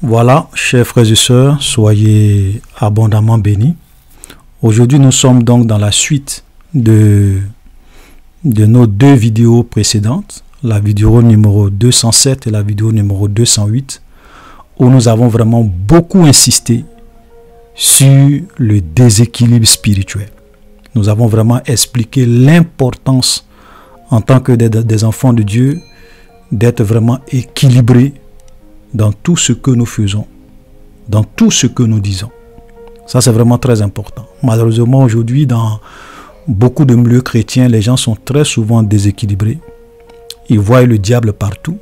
Voilà, chers frères et sœurs, soyez abondamment bénis. Aujourd'hui, nous sommes donc dans la suite de nos deux vidéos précédentes, la vidéo numéro 207 et la vidéo numéro 208, où nous avons vraiment beaucoup insisté sur le déséquilibre spirituel. Nous avons vraiment expliqué l'importance en tant que des enfants de Dieu d'être vraiment équilibrés dans tout ce que nous faisons, dans tout ce que nous disons. Ça, c'est vraiment très important. Malheureusement, aujourd'hui, dans beaucoup de milieux chrétiens, les gens sont très souvent déséquilibrés. Ils voient le diable partout.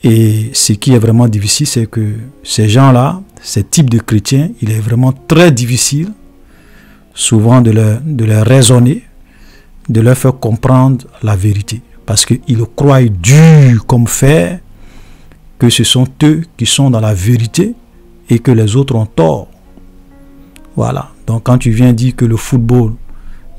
Et ce qui est vraiment difficile, c'est que ces gens-là, ces types de chrétiens, il est vraiment très difficile, souvent de leur raisonner, de leur faire comprendre la vérité. Parce qu'ils croient dur comme fer, que ce sont eux qui sont dans la vérité et que les autres ont tort. Voilà. Donc quand tu viens dire que le football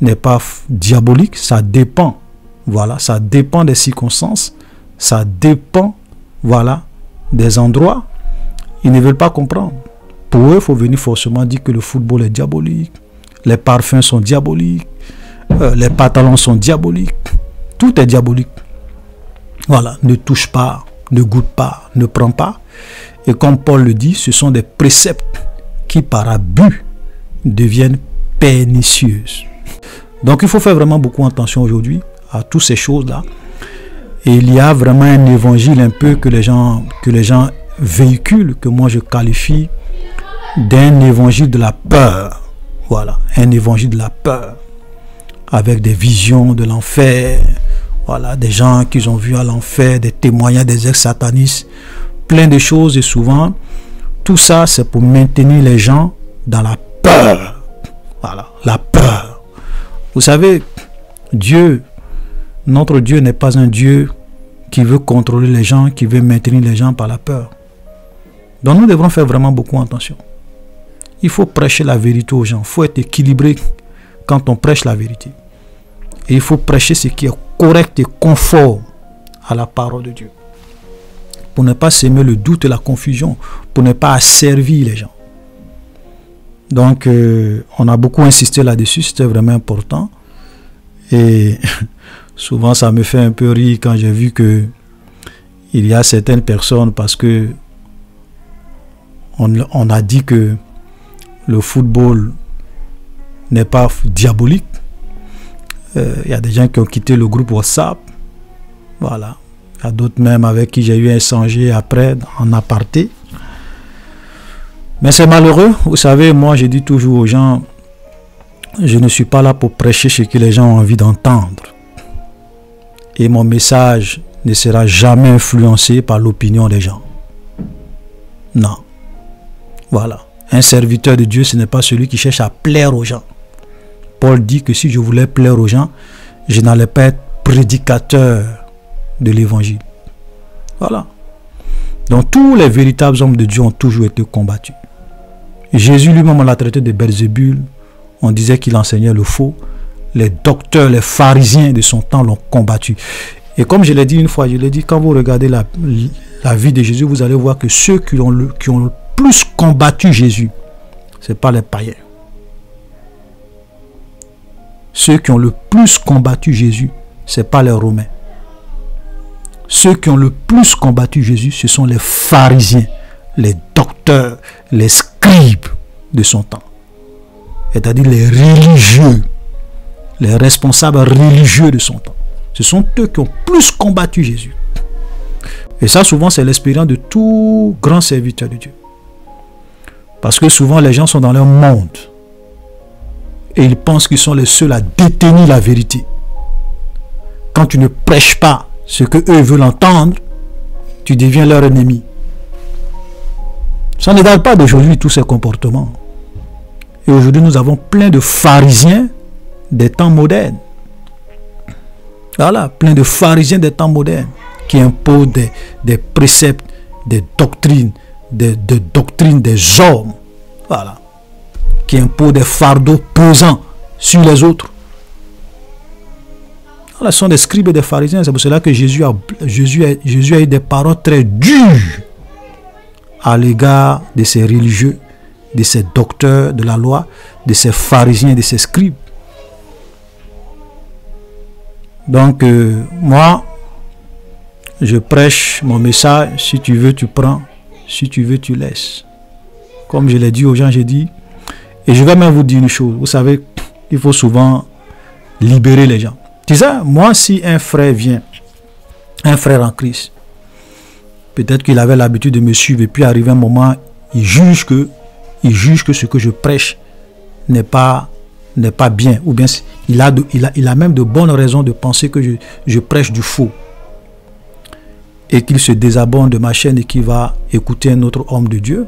n'est pas diabolique, ça dépend. Voilà, ça dépend des circonstances, ça dépend, voilà, des endroits. Ils ne veulent pas comprendre. Pour eux, il faut venir forcément dire que le football est diabolique, les parfums sont diaboliques, les pantalons sont diaboliques, tout est diabolique. Voilà, ne touche pas, ne goûte pas, ne prends pas. Et comme Paul le dit, ce sont des préceptes qui par abus deviennent pernicieuses. Donc il faut faire vraiment beaucoup attention aujourd'hui à toutes ces choses-là. Et il y a vraiment un évangile un peu que les gens véhiculent, que moi je qualifie d'un évangile de la peur. Voilà, un évangile de la peur, avec des visions de l'enfer. Voilà, des gens qui ont vu à l'enfer, des témoignages des ex-satanistes, plein de choses. Et souvent, tout ça, c'est pour maintenir les gens dans la peur. Voilà, la peur. Vous savez, Dieu, notre Dieu n'est pas un Dieu qui veut contrôler les gens, qui veut maintenir les gens par la peur. Donc nous devrons faire vraiment beaucoup attention. Il faut prêcher la vérité aux gens. Il faut être équilibré quand on prêche la vérité. Et il faut prêcher ce qui est correct et conforme à la parole de Dieu. Pour ne pas s'aimer le doute et la confusion. Pour ne pas asservir les gens. Donc, on a beaucoup insisté là-dessus. C'était vraiment important. Et souvent, ça me fait un peu rire quand j'ai vu que il y a certaines personnes, parce que on a dit que le football n'est pas diabolique. Il y a des gens qui ont quitté le groupe WhatsApp. Voilà. Il y a d'autres même avec qui j'ai eu un échanger après en aparté. Mais c'est malheureux. Vous savez, moi je dis toujours aux gens, je ne suis pas là pour prêcher ce que les gens ont envie d'entendre. Et mon message ne sera jamais influencé par l'opinion des gens. Non. Voilà. Un serviteur de Dieu, ce n'est pas celui qui cherche à plaire aux gens. Paul dit que si je voulais plaire aux gens, je n'allais pas être prédicateur de l'évangile. Voilà. Donc tous les véritables hommes de Dieu ont toujours été combattus. Jésus lui-même, on l'a traité de Belzébul. On disait qu'il enseignait le faux. Les docteurs, les pharisiens de son temps l'ont combattu. Et comme je l'ai dit une fois, je l'ai dit, quand vous regardez la vie de Jésus, vous allez voir que ceux qui ont le plus combattu Jésus, ce n'est pas les païens. Ceux qui ont le plus combattu Jésus, ce n'est pas les Romains. Ceux qui ont le plus combattu Jésus, ce sont les pharisiens, les docteurs, les scribes de son temps. C'est-à-dire les religieux, les responsables religieux de son temps. Ce sont eux qui ont plus combattu Jésus. Et ça, souvent, c'est l'expérience de tout grand serviteur de Dieu. Parce que souvent, les gens sont dans leur monde. Et ils pensent qu'ils sont les seuls à détenir la vérité. Quand tu ne prêches pas ce que eux veulent entendre, tu deviens leur ennemi. Ça ne date pas d'aujourd'hui, tous ces comportements. Et aujourd'hui, nous avons plein de pharisiens des temps modernes. Voilà, plein de pharisiens des temps modernes qui imposent des préceptes, des doctrines, des doctrines des hommes. Voilà. Qui imposent des fardeaux pesants sur les autres. Voilà, ce sont des scribes et des pharisiens. C'est pour cela que Jésus a eu des paroles très dures à l'égard de ces religieux, de ces docteurs de la loi, de ces pharisiens, de ces scribes. Donc, moi, je prêche mon message. Si tu veux, tu prends. Si tu veux, tu laisses. Comme je l'ai dit aux gens, j'ai dit, et je vais même vous dire une chose. Vous savez, il faut souvent libérer les gens. Tu sais, moi, si un frère vient, un frère en Christ, peut-être qu'il avait l'habitude de me suivre, et puis arrivé un moment, il juge que ce que je prêche n'est pas bien, ou bien il a même de bonnes raisons de penser que je prêche du faux, et qu'il se désabonne de ma chaîne et qu'il va écouter un autre homme de Dieu,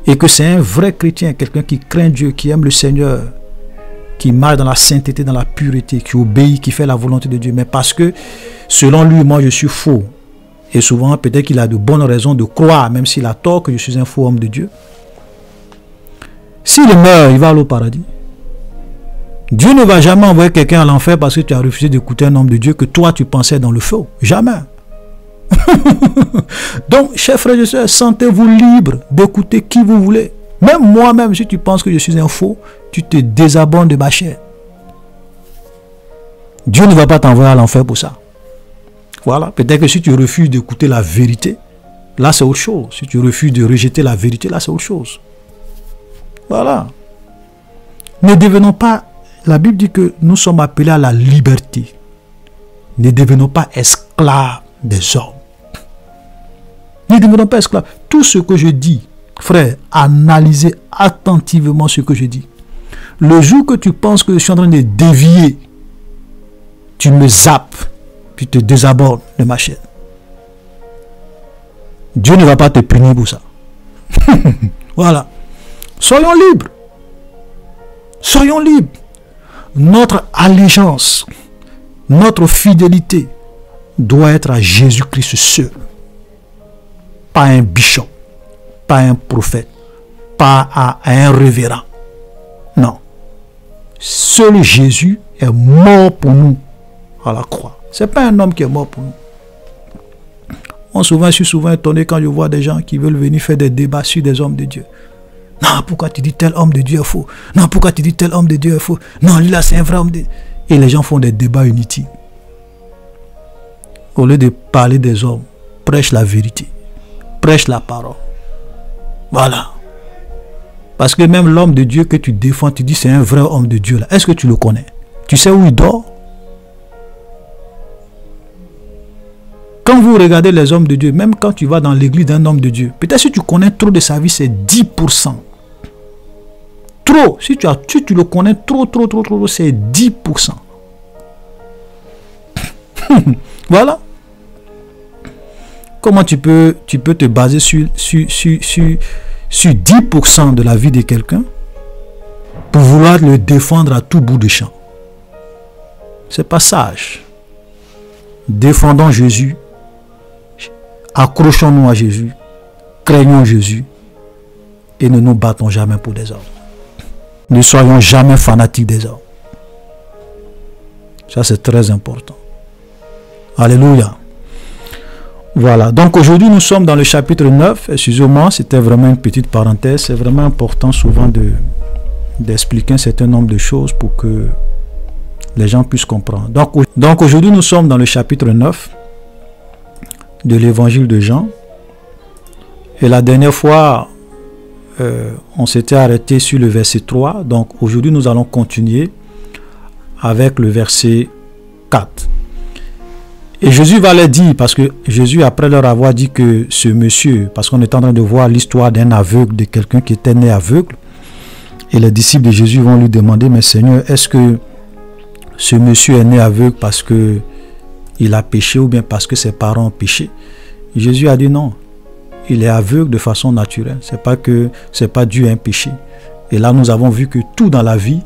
et que c'est un vrai chrétien, quelqu'un qui craint Dieu, qui aime le Seigneur, qui marche dans la sainteté, dans la pureté, qui obéit, qui fait la volonté de Dieu, mais parce que selon lui, moi je suis faux, et souvent peut-être qu'il a de bonnes raisons de croire, même s'il a tort, que je suis un faux homme de Dieu. S'il meurt, il va aller au paradis. Dieu ne va jamais envoyer quelqu'un à l'enfer parce que tu as refusé d'écouter un homme de Dieu que toi tu pensais dans le faux. Jamais. Donc, chers frères et sœurs, sentez-vous libre d'écouter qui vous voulez. Même moi-même, si tu penses que je suis un faux, tu te désabonnes de ma chair. Dieu ne va pas t'envoyer à l'enfer pour ça. Voilà. Peut-être que si tu refuses d'écouter la vérité, là c'est autre chose. Si tu refuses de rejeter la vérité, là c'est autre chose. Voilà. Ne devenons pas, la Bible dit que nous sommes appelés à la liberté. Ne devenons pas esclaves des hommes. Ne devenons pas esclaves. Tout ce que je dis, frère, analysez attentivement ce que je dis. Le jour que tu penses que je suis en train de dévier, tu me zappes, puis te désabonnes de ma chaîne. Dieu ne va pas te punir pour ça. Voilà. Soyons libres. Soyons libres. Notre allégeance, notre fidélité doit être à Jésus-Christ seul. Pas un bishop, pas un prophète, pas à un révérend. Non. Seul Jésus est mort pour nous à la croix. Ce n'est pas un homme qui est mort pour nous. Je suis souvent étonné quand je vois des gens qui veulent venir faire des débats sur des hommes de Dieu. Non, pourquoi tu dis tel homme de Dieu est faux? Non, pourquoi tu dis tel homme de Dieu est faux? Non, lui là c'est un vrai homme de Dieu. Et les gens font des débats inutiles. Au lieu de parler des hommes, prêche la vérité. Prêche la parole. Voilà. Parce que même l'homme de Dieu que tu défends, tu dis c'est un vrai homme de Dieu là. Est-ce que tu le connais? Tu sais où il dort? Quand vous regardez les hommes de Dieu, même quand tu vas dans l'église d'un homme de Dieu, peut-être si tu connais trop de sa vie, c'est 10%. Trop. Si tu le connais trop, c'est 10%. Voilà. Comment tu peux te baser sur 10% de la vie de quelqu'un pour vouloir le défendre à tout bout de champ? C'est pas sage. Défendons Jésus. Accrochons-nous à Jésus. Craignons Jésus. Et ne nous battons jamais pour des hommes. Ne soyons jamais fanatiques des hommes. Ça c'est très important. Alléluia. Voilà, donc aujourd'hui nous sommes dans le chapitre 9. Excusez-moi, c'était vraiment une petite parenthèse. C'est vraiment important souvent d'expliquer un certain nombre de choses pour que les gens puissent comprendre. Donc aujourd'hui nous sommes dans le chapitre 9 de l'évangile de Jean. Et la dernière fois, on s'était arrêté sur le verset 3. Donc aujourd'hui nous allons continuer avec le verset 4. Et Jésus va leur dire, parce que Jésus, après leur avoir dit que ce monsieur, parce qu'on est en train de voir l'histoire d'un aveugle, de quelqu'un qui était né aveugle, et les disciples de Jésus vont lui demander, mais Seigneur, est-ce que ce monsieur est né aveugle parce que il a péché ou bien parce que ses parents ont péché? Jésus a dit non, il est aveugle de façon naturelle, c'est pas dû à un péché. Et là nous avons vu que tout dans la vie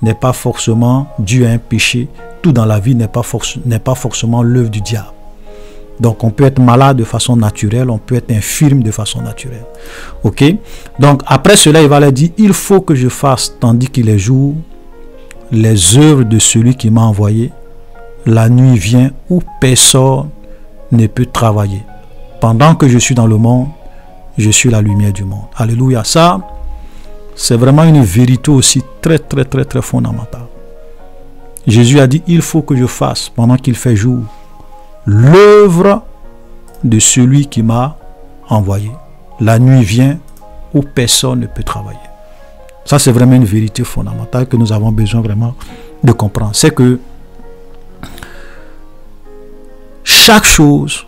n'est pas forcément dû à un péché. Tout dans la vie n'est pas forcément l'œuvre du diable. Donc on peut être malade de façon naturelle, on peut être infirme de façon naturelle. Ok? Donc après cela, il va leur dire, il faut que je fasse, tandis qu'il est jour, les œuvres de celui qui m'a envoyé. La nuit vient où personne ne peut travailler. Pendant que je suis dans le monde, je suis la lumière du monde. Alléluia. Ça, c'est vraiment une vérité aussi très fondamentale. Jésus a dit, il faut que je fasse, pendant qu'il fait jour, l'œuvre de celui qui m'a envoyé. La nuit vient où personne ne peut travailler. Ça, c'est vraiment une vérité fondamentale que nous avons besoin vraiment de comprendre. C'est que chaque chose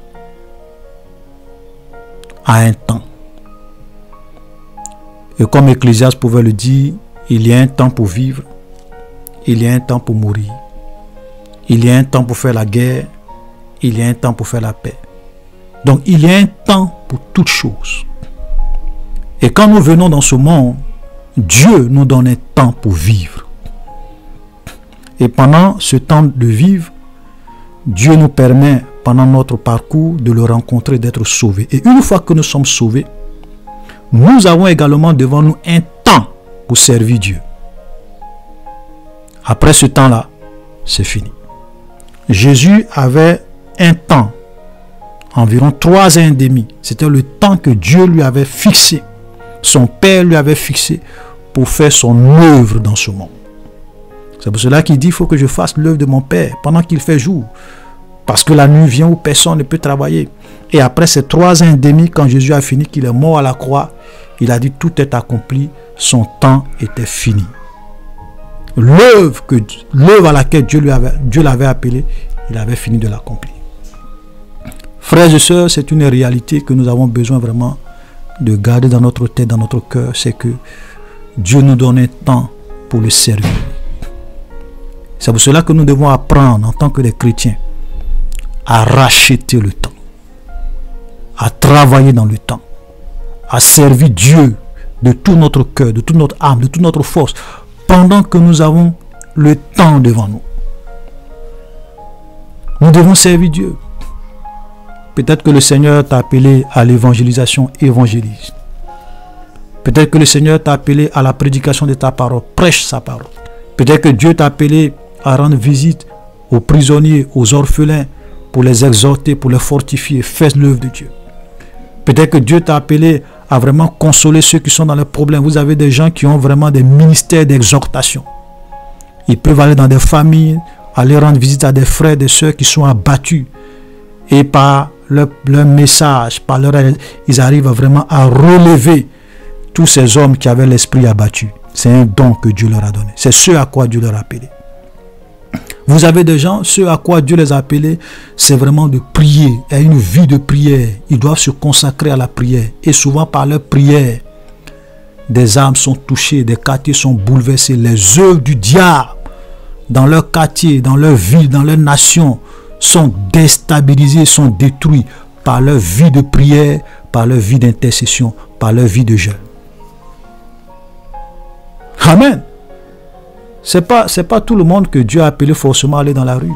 a un temps. Et comme Ecclésiaste pouvait le dire, il y a un temps pour vivre, il y a un temps pour mourir, il y a un temps pour faire la guerre, il y a un temps pour faire la paix. Donc il y a un temps pour toutes choses. Et quand nous venons dans ce monde, Dieu nous donne un temps pour vivre. Et pendant ce temps de vivre, Dieu nous permet, pendant notre parcours, de le rencontrer, d'être sauvés. Et une fois que nous sommes sauvés, nous avons également devant nous un temps pour servir Dieu. Après ce temps-là, c'est fini. Jésus avait un temps, environ 3 ans et demi. C'était le temps que Dieu lui avait fixé. Son Père lui avait fixé pour faire son œuvre dans ce monde. C'est pour cela qu'il dit, il faut que je fasse l'œuvre de mon Père pendant qu'il fait jour. Parce que la nuit vient où personne ne peut travailler. Et après ces 3 ans et demi, quand Jésus a fini, qu'il est mort à la croix, il a dit, tout est accompli, son temps était fini. L'œuvre à laquelle Dieu l'avait appelé, il avait fini de l'accomplir. Frères et sœurs, c'est une réalité que nous avons besoin vraiment de garder dans notre tête, dans notre cœur. C'est que Dieu nous donne un temps pour le servir. C'est pour cela que nous devons apprendre en tant que des chrétiens à racheter le temps, à travailler dans le temps, à servir Dieu de tout notre cœur, de toute notre âme, de toute notre force, pendant que nous avons le temps devant nous. Nous devons servir Dieu. Peut-être que le Seigneur t'a appelé à l'évangélisation, évangélise. Peut-être que le Seigneur t'a appelé à la prédication de ta parole, prêche sa parole. Peut-être que Dieu t'a appelé à rendre visite aux prisonniers, aux orphelins, pour les exhorter, pour les fortifier, fais l'œuvre de Dieu. Peut-être que Dieu t'a appelé à vraiment consoler ceux qui sont dans les problèmes. Vous avez des gens qui ont vraiment des ministères d'exhortation. Ils peuvent aller dans des familles, aller rendre visite à des frères, des sœurs qui sont abattus. Et par leur message, ils arrivent vraiment à relever tous ces hommes qui avaient l'esprit abattu. C'est un don que Dieu leur a donné. C'est ce à quoi Dieu leur a appelé. Vous avez des gens, ceux à quoi Dieu les a appelés, c'est vraiment de prier, et une vie de prière. Ils doivent se consacrer à la prière. Et souvent par leur prière, des âmes sont touchées, des quartiers sont bouleversés. Les œuvres du diable dans leur quartier, dans leur ville, dans leur nation sont déstabilisées, sont détruites par leur vie de prière, par leur vie d'intercession, par leur vie de jeûne. Amen. C'est pas tout le monde que Dieu a appelé forcément à aller dans la rue.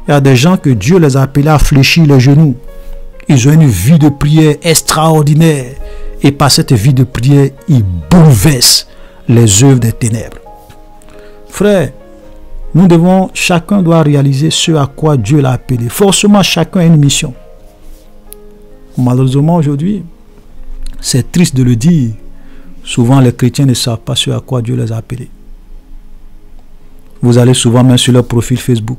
Il y a des gens que Dieu les a appelés à fléchir les genoux. Ils ont une vie de prière extraordinaire. Et par cette vie de prière, ils bouleversent les œuvres des ténèbres. Frère, chacun doit réaliser ce à quoi Dieu l'a appelé. Forcément, chacun a une mission. Malheureusement, aujourd'hui, c'est triste de le dire. Souvent, les chrétiens ne savent pas ce à quoi Dieu les a appelés. Vous allez souvent même sur leur profil Facebook.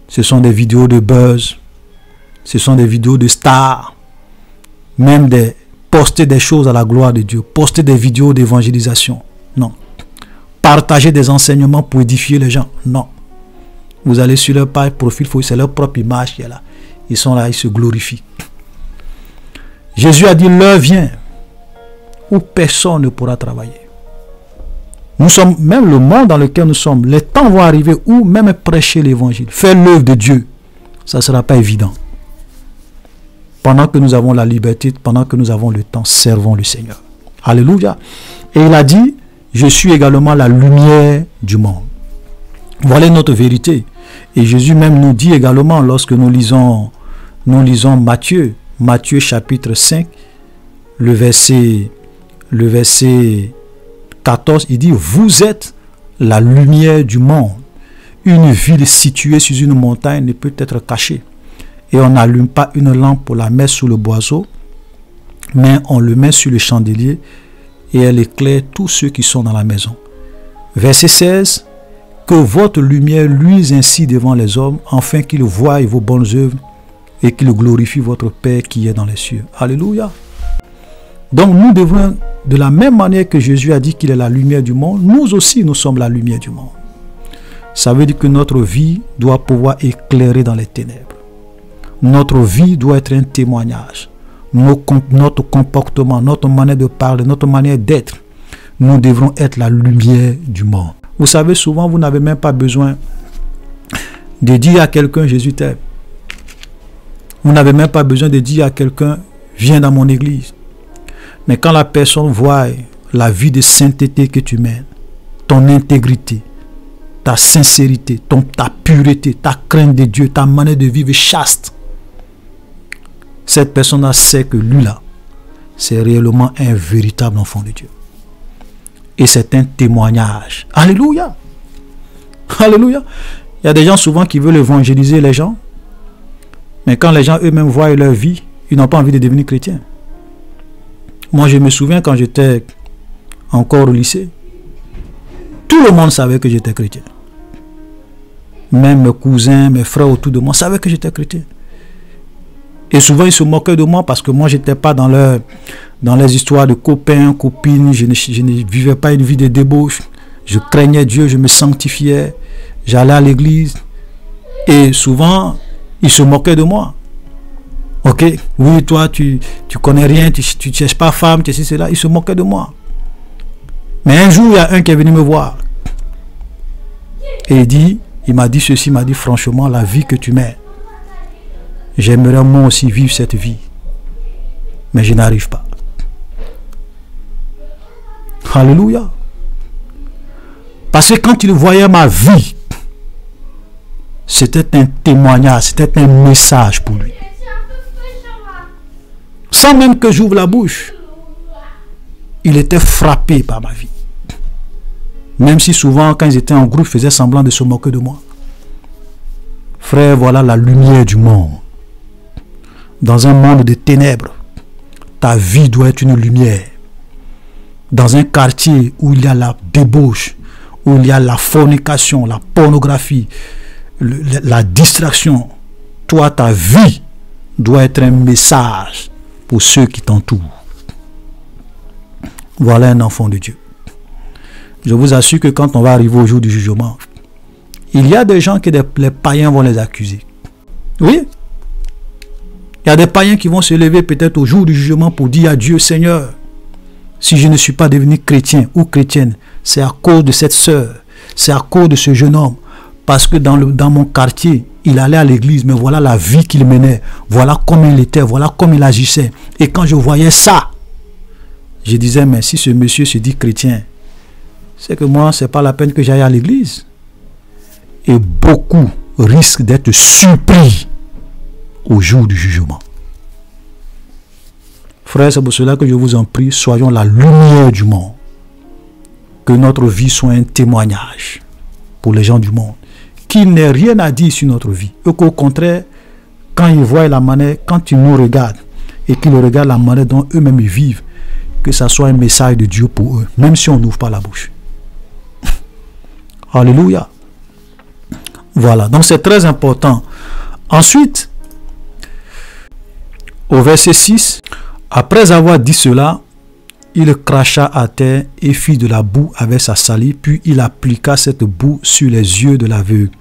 Ce sont des vidéos de buzz. Ce sont des vidéos de stars. Même poster des choses à la gloire de Dieu. Poster des vidéos d'évangélisation. Non. Partager des enseignements pour édifier les gens. Non. Vous allez sur leur page profil, c'est leur propre image qui est là. Ils sont là, ils se glorifient. Jésus a dit, l'heure vient où personne ne pourra travailler. Nous sommes, même le monde dans lequel nous sommes, les temps vont arriver où même prêcher l'évangile, faire l'œuvre de Dieu, ça ne sera pas évident. Pendant que nous avons la liberté, pendant que nous avons le temps, servons le Seigneur. Alléluia. Et il a dit, je suis également la lumière du monde. Voilà notre vérité. Et Jésus même nous dit également, lorsque nous lisons Matthieu chapitre 5, le verset 14, il dit, vous êtes la lumière du monde. Une ville située sur une montagne ne peut être cachée. Et on n'allume pas une lampe pour la mettre sous le boiseau, mais on le met sur le chandelier et elle éclaire tous ceux qui sont dans la maison. Verset 16. Que votre lumière luise ainsi devant les hommes, afin qu'ils voient vos bonnes œuvres et qu'ils glorifient votre Père qui est dans les cieux. Alléluia. Donc nous devons, de la même manière que Jésus a dit qu'il est la lumière du monde, nous aussi nous sommes la lumière du monde. Ça veut dire que notre vie doit pouvoir éclairer dans les ténèbres. Notre vie doit être un témoignage. Notre comportement, notre manière de parler, notre manière d'être, nous devrons être la lumière du monde. Vous savez, souvent, vous n'avez même pas besoin de dire à quelqu'un, Jésus t'aime. Vous n'avez même pas besoin de dire à quelqu'un, viens dans mon église. Mais quand la personne voit la vie de sainteté que tu mènes, ton intégrité, ta sincérité, ta pureté, ta crainte de Dieu, ta manière de vivre chaste, cette personne-là sait que lui-là, c'est réellement un véritable enfant de Dieu. Et c'est un témoignage. Alléluia. Alléluia. Il y a des gens souvent qui veulent évangéliser les gens. Mais quand les gens eux-mêmes voient leur vie, ils n'ont pas envie de devenir chrétiens. Moi, je me souviens quand j'étais encore au lycée, tout le monde savait que j'étais chrétien. Même mes cousins, mes frères autour de moi savaient que j'étais chrétien. Et souvent, ils se moquaient de moi parce que moi, je n'étais pas dans les histoires de copains, copines. Je ne vivais pas une vie de débauche. Je craignais Dieu, je me sanctifiais. J'allais à l'église. Et souvent, ils se moquaient de moi. Ok, oui, toi, tu connais rien, tu ne cherches pas femme, tu sais cela. Ils se moquaient de moi. Mais un jour, il y a un qui est venu me voir. Et il m'a dit ceci, il m'a dit franchement, la vie que tu mènes, j'aimerais moi aussi vivre cette vie. Mais je n'arrive pas. Alléluia. Parce que quand il voyait ma vie, c'était un témoignage, c'était un message pour lui. Sans même que j'ouvre la bouche, il était frappé par ma vie. Même si souvent, quand ils étaient en groupe, ils faisaient semblant de se moquer de moi. Frère, voilà la lumière du monde. Dans un monde de ténèbres, ta vie doit être une lumière. Dans un quartier où il y a la débauche, où il y a la fornication, la pornographie, la distraction, toi, ta vie doit être un message pour ceux qui t'entourent. Voilà un enfant de Dieu. Je vous assure que quand on va arriver au jour du jugement, il y a des gens que les païens vont les accuser. Oui. Il y a des païens qui vont se lever peut-être au jour du jugement pour dire à Dieu, Seigneur, si je ne suis pas devenu chrétien ou chrétienne, c'est à cause de cette sœur, c'est à cause de ce jeune homme, parce que dans mon quartier, il allait à l'église, mais voilà la vie qu'il menait, voilà comme il était, voilà comme il agissait. Et quand je voyais ça, je disais, mais si ce monsieur se dit chrétien, c'est que moi, c'est pas la peine que j'aille à l'église. Et beaucoup risquent d'être surpris au jour du jugement. Frères, c'est pour cela que je vous en prie, soyons la lumière du monde. Que notre vie soit un témoignage pour les gens du monde. Qu'il n'ait rien à dire sur notre vie. Et qu'au contraire, quand ils voient la manière, quand ils nous regardent, et qu'ils regardent la manière dont eux-mêmes ils vivent, que ça soit un message de Dieu pour eux, même si on n'ouvre pas la bouche. Alléluia. Voilà, donc c'est très important. Ensuite, au verset 6, après avoir dit cela, il cracha à terre et fit de la boue avec sa salive, puis il appliqua cette boue sur les yeux de l'aveugle.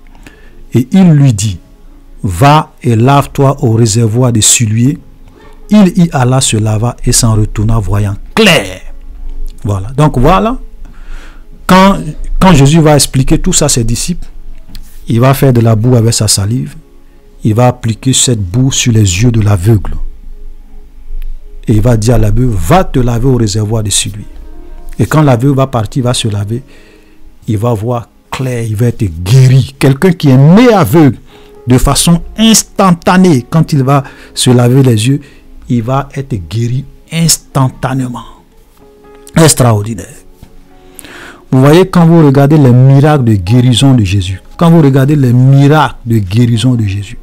Et il lui dit, va et lave-toi au réservoir de Siloé. Il y alla, se lava et s'en retourna voyant clair. Voilà, donc voilà, quand Jésus va expliquer tout ça à ses disciples, il va faire de la boue avec sa salive, il va appliquer cette boue sur les yeux de l'aveugle. Et il va dire à l'aveugle, va te laver au réservoir de Siloé. Et quand l'aveugle va partir, il va se laver, il va voir clair, il va être guéri. Quelqu'un qui est né aveugle, de façon instantanée, quand il va se laver les yeux, il va être guéri instantanément. Extraordinaire. Vous voyez, quand vous regardez les miracles de guérison de Jésus, quand vous regardez les miracles de guérison de Jésus,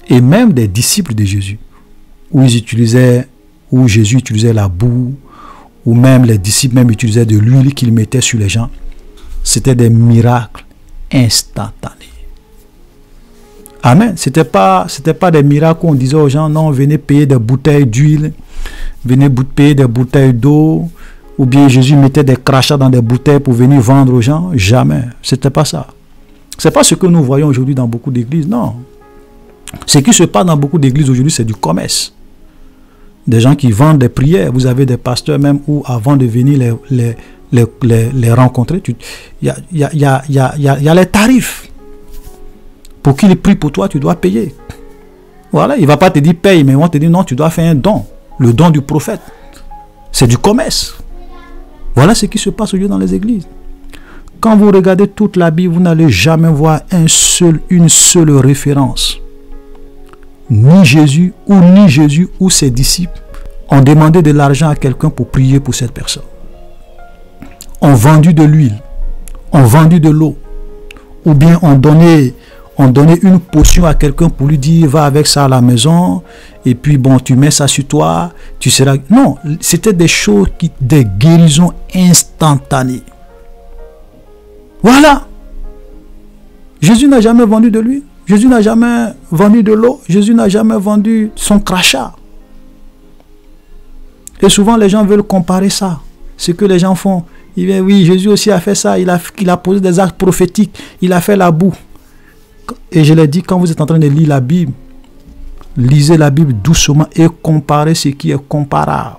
et même des disciples de Jésus, où ils utilisaient où Jésus utilisait la boue, ou même les disciples même utilisaient de l'huile qu'ils mettaient sur les gens. C'était des miracles instantanés. Amen. C'était pas des miracles où on disait aux gens, non, venez payer des bouteilles d'huile, venez payer des bouteilles d'eau, ou bien Jésus mettait des crachats dans des bouteilles pour venir vendre aux gens. Jamais. C'était pas ça. C'est pas ce que nous voyons aujourd'hui dans beaucoup d'églises, non. Ce qui se passe dans beaucoup d'églises aujourd'hui, c'est du commerce. Des gens qui vendent des prières. Vous avez des pasteurs même où, avant de venir les rencontrer, il y a les tarifs. Pour qu'il prie pour toi, tu dois payer. Voilà, il ne va pas te dire paye, mais on te dit non, tu dois faire un don. Le don du prophète. C'est du commerce. Voilà ce qui se passe aujourd'hui dans les églises. Quand vous regardez toute la Bible, vous n'allez jamais voir une seule référence. Ni Jésus ou ses disciples ont demandé de l'argent à quelqu'un pour prier pour cette personne. Ont vendu de l'huile, ont vendu de l'eau, ou bien ont donné une potion à quelqu'un pour lui dire va avec ça à la maison et puis bon tu mets ça sur toi, tu seras... Non, c'était des choses, des guérisons instantanées. Voilà. Jésus n'a jamais vendu de l'huile. Jésus n'a jamais vendu de l'eau. Jésus n'a jamais vendu son crachat. Et souvent les gens veulent comparer ça. Ce que les gens font. Ils disent oui, Jésus aussi a fait ça. Il a posé des actes prophétiques. Il a fait la boue. Et je l'ai dit, quand vous êtes en train de lire la Bible, lisez la Bible doucement et comparez ce qui est comparable.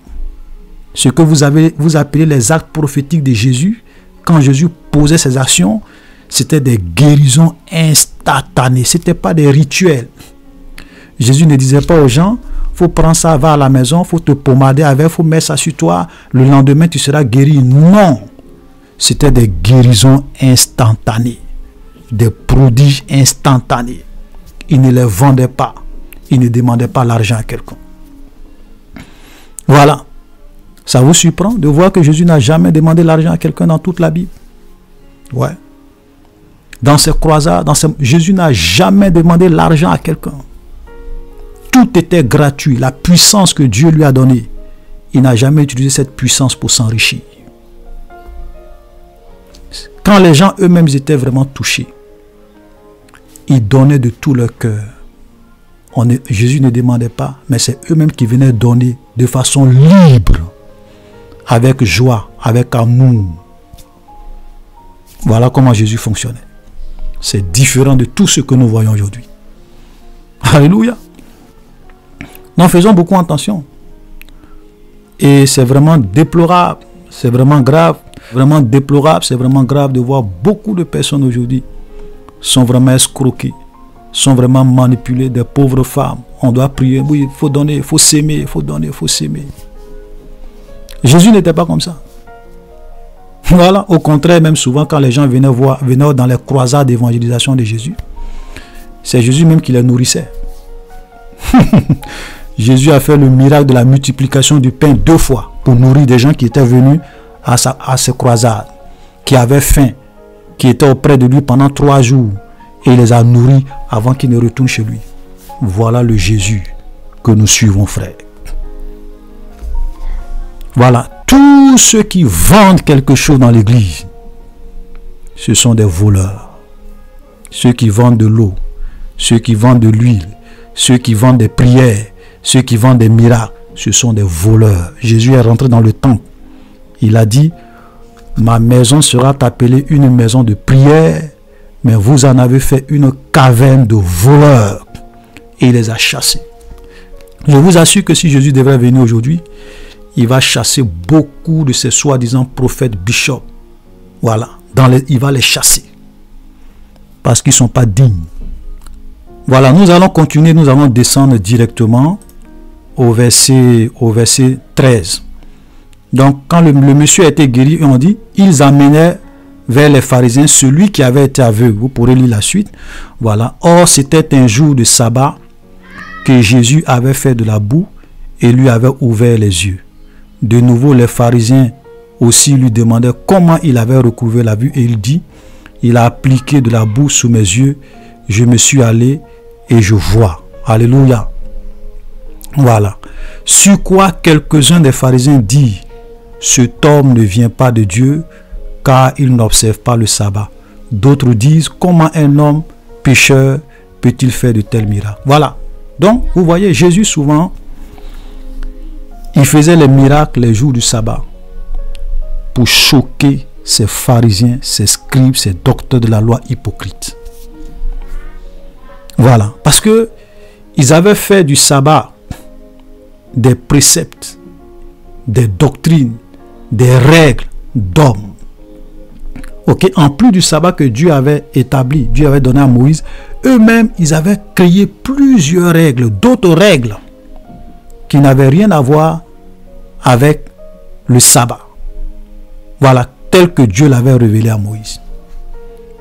Ce que vous appelez les actes prophétiques de Jésus, quand Jésus posait ses actions, c'était des guérisons instantanées. Ce n'était pas des rituels. Jésus ne disait pas aux gens, faut prendre ça, va à la maison, faut te pommader avec, faut mettre ça sur toi, le lendemain tu seras guéri. Non. C'était des guérisons instantanées. Des prodiges instantanés. Il ne les vendait pas. Il ne demandait pas l'argent à quelqu'un. Voilà. Ça vous surprend de voir que Jésus n'a jamais demandé l'argent à quelqu'un dans toute la Bible? Ouais. Dans ses croisades, Jésus n'a jamais demandé l'argent à quelqu'un. Tout était gratuit. La puissance que Dieu lui a donnée, il n'a jamais utilisé cette puissance pour s'enrichir. Quand les gens eux-mêmes étaient vraiment touchés, ils donnaient de tout leur cœur. Jésus ne demandait pas, mais c'est eux-mêmes qui venaient donner de façon libre, avec joie, avec amour. Voilà comment Jésus fonctionnait. C'est différent de tout ce que nous voyons aujourd'hui. Alléluia. Nous faisons beaucoup attention. Et c'est vraiment déplorable, c'est vraiment grave, vraiment déplorable, c'est vraiment grave de voir beaucoup de personnes aujourd'hui sont vraiment escroquées, sont vraiment manipulées, des pauvres femmes. On doit prier, oui, il faut donner, il faut s'aimer, il faut donner, il faut s'aimer. Jésus n'était pas comme ça. Voilà, au contraire, même souvent quand les gens venaient dans les croisades d'évangélisation de Jésus, c'est Jésus même qui les nourrissait. Jésus a fait le miracle de la multiplication du pain 2 fois pour nourrir des gens qui étaient venus à ses croisades, qui avaient faim, qui étaient auprès de lui pendant 3 jours, et il les a nourris avant qu'ils ne retournent chez lui. Voilà le Jésus que nous suivons, frère. Voilà, tous ceux qui vendent quelque chose dans l'église, ce sont des voleurs. Ceux qui vendent de l'eau, ceux qui vendent de l'huile, ceux qui vendent des prières, ceux qui vendent des miracles, ce sont des voleurs. Jésus est rentré dans le temple. Il a dit, ma maison sera appelée une maison de prière, mais vous en avez fait une caverne de voleurs. Et il les a chassés. Je vous assure que si Jésus devrait venir aujourd'hui, il va chasser beaucoup de ces soi-disant prophètes, bishops. Voilà. Il va les chasser. Parce qu'ils ne sont pas dignes. Voilà, nous allons continuer, nous allons descendre directement au verset 13. Donc, quand le monsieur a été guéri, on dit, ils amenaient vers les pharisiens celui qui avait été aveugle. Vous pourrez lire la suite. Voilà. Or, c'était un jour de sabbat que Jésus avait fait de la boue et lui avait ouvert les yeux. De nouveau, les pharisiens aussi lui demandaient comment il avait recouvré la vue et il dit, il a appliqué de la boue sous mes yeux, je me suis allé et je vois. Alléluia. Voilà. Sur quoi quelques-uns des pharisiens disent, cet homme ne vient pas de Dieu, car il n'observe pas le sabbat. D'autres disent, comment un homme pécheur peut-il faire de tels miracles? Voilà. Donc, vous voyez, Jésus souvent, il faisait les miracles les jours du sabbat pour choquer ces pharisiens, ces scribes, ces docteurs de la loi hypocrites. Voilà. Parce que ils avaient fait du sabbat des préceptes, des doctrines, des règles d'hommes. Ok, en plus du sabbat que Dieu avait établi, Dieu avait donné à Moïse, eux-mêmes, ils avaient créé plusieurs règles, d'autres règles qui n'avaient rien à voir avec le sabbat. Voilà, tel que Dieu l'avait révélé à Moïse.